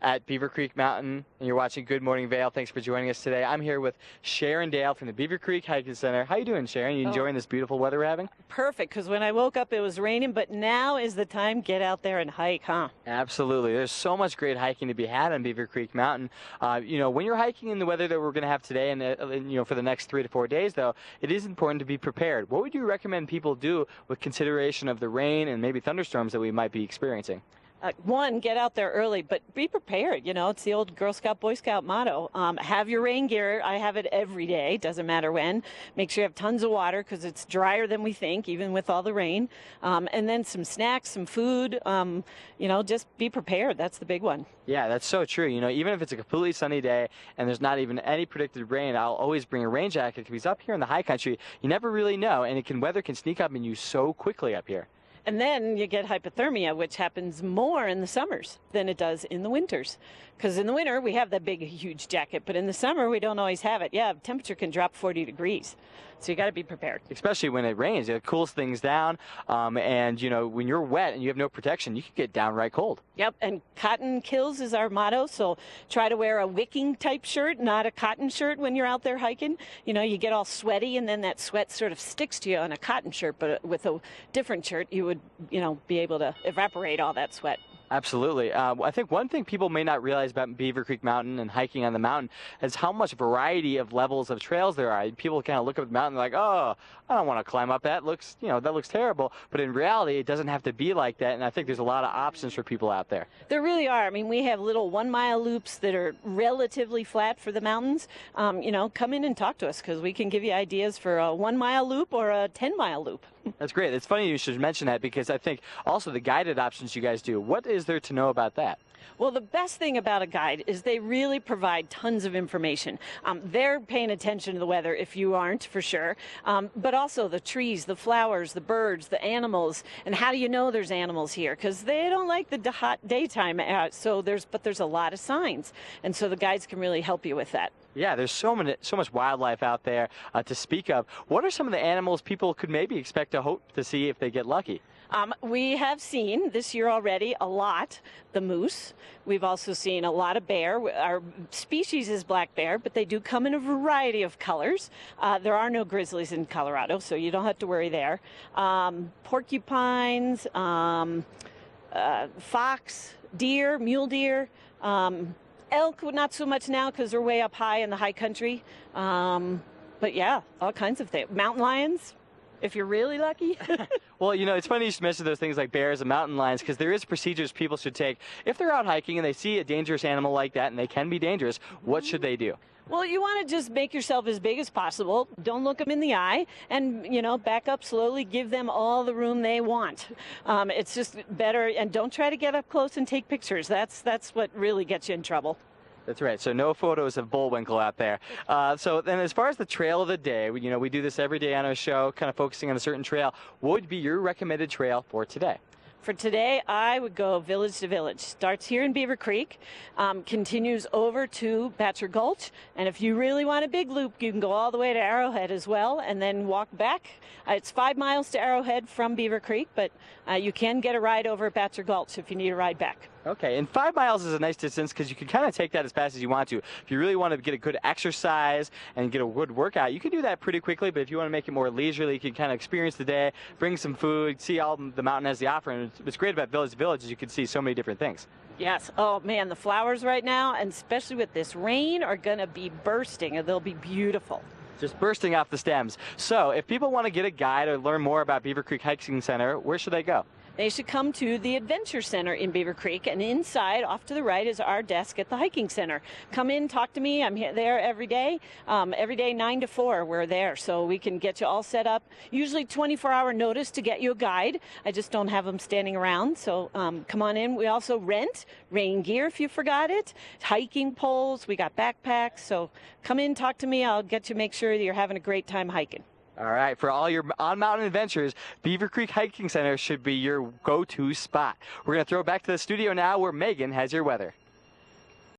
At Beaver Creek Mountain, and you're watching Good Morning Vail. Thanks for joining us today. I'm here with Sharon from the Beaver Creek Hiking Center. How you doing, Sharon? You enjoying this beautiful weather we're having? Perfect, because when I woke up it was raining, but now is the time. Get out there and hike, huh? Absolutely. There's so much great hiking to be had on Beaver Creek Mountain. When you're hiking in the weather that we're going to have today and for the next 3 to 4 days, though, it is important to be prepared. What would you recommend people do with consideration of the rain and maybe thunderstorms that we might be experiencing? One, get out there early, but be prepared. You know, it's the old Girl Scout, Boy Scout motto. Have your rain gear. I have it every day. Doesn't matter when. Make sure you have tons of water because it's drier than we think, even with all the rain. And then some snacks, some food. Just be prepared. That's the big one. Yeah, that's so true. You know, even if it's a completely sunny day and there's not even any predicted rain, I'll always bring a rain jacket because up here in the high country, you never really know, and weather can sneak up on you so quickly up here. And then you get hypothermia, which happens more in the summers than it does in the winters. Because in the winter, we have that big, huge jacket. But in the summer, we don't always have it. Yeah, temperature can drop 40 degrees. So you got to be prepared. Especially when it rains. It cools things down. And when you're wet and you have no protection, you can get downright cold. Yep, and cotton kills is our motto. So try to wear a wicking type shirt, not a cotton shirt when you're out there hiking. You know, you get all sweaty and then that sweat sort of sticks to you on a cotton shirt. But with a different shirt, you would, be able to evaporate all that sweat. Absolutely. I think one thing people may not realize about Beaver Creek Mountain and hiking on the mountain is how much variety of levels of trails there are. People kind of look up the mountain like, oh, I don't want to climb up that. That looks terrible. But in reality, it doesn't have to be like that. And I think there's a lot of options for people out there. There really are. I mean, we have little 1-mile loops that are relatively flat for the mountains. Come in and talk to us because we can give you ideas for a 1-mile loop or a 10-mile loop. That's great. It's funny you should mention that because I think also the guided options you guys do. What is there to know about that? Well, the best thing about a guide is they really provide tons of information. They're paying attention to the weather, if you aren't, for sure, but also the trees, the flowers, the birds, the animals, and how do you know there's animals here? Because they don't like the hot daytime, but there's a lot of signs, and so the guides can really help you with that. Yeah, there's so much wildlife out there to speak of. What are some of the animals people could maybe expect to hope to see if they get lucky? We have seen this year already a lot the moose. We've also seen a lot of bear. Our species is black bear, but they do come in a variety of colors. There are no grizzlies in Colorado, so you don't have to worry there. Porcupines, fox, deer, mule deer. Elk, not so much now because they're way up high in the high country. But yeah, all kinds of things. Mountain lions, if you're really lucky. Well, it's funny you should mention those things like bears and mountain lions because there is procedures people should take. If they're out hiking and they see a dangerous animal like that, and they can be dangerous, what should they do? Well, you want to just make yourself as big as possible. Don't look them in the eye and, back up slowly. Give them all the room they want. It's just better. And don't try to get up close and take pictures. That's what really gets you in trouble. That's right. So no photos of Bullwinkle out there. So then as far as the trail of the day, we do this every day on our show, kind of focusing on a certain trail. What would be your recommended trail for today? For today, I would go village to village. Starts here in Beaver Creek, continues over to Bachelor Gulch, and if you really want a big loop, you can go all the way to Arrowhead as well, and then walk back. It's 5 miles to Arrowhead from Beaver Creek, but you can get a ride over at Bachelor Gulch if you need a ride back. Okay, and 5 miles is a nice distance because you can kind of take that as fast as you want to. If you really want to get a good exercise and get a good workout, you can do that pretty quickly, but if you want to make it more leisurely, you can kind of experience the day, bring some food, see all the mountain has to offer, and what's great about village to village is you can see so many different things. Yes. Oh, man, the flowers right now, and especially with this rain, are going to be bursting, and they'll be beautiful. Just bursting off the stems. So if people want to get a guide or learn more about Beaver Creek Hiking Center, where should they go? They should come to the Adventure Center in Beaver Creek, and inside, off to the right, is our desk at the hiking center. Come in, talk to me. I'm there every day. Every day, 9 to 4, we're there, so we can get you all set up. Usually 24-hour notice to get you a guide. I just don't have them standing around, so come on in. We also rent rain gear if you forgot it, hiking poles. We got backpacks, so come in, talk to me. I'll get you, make sure that you're having a great time hiking. All right, for all your on-mountain adventures, Beaver Creek Hiking Center should be your go-to spot. We're going to throw it back to the studio now where Megan has your weather.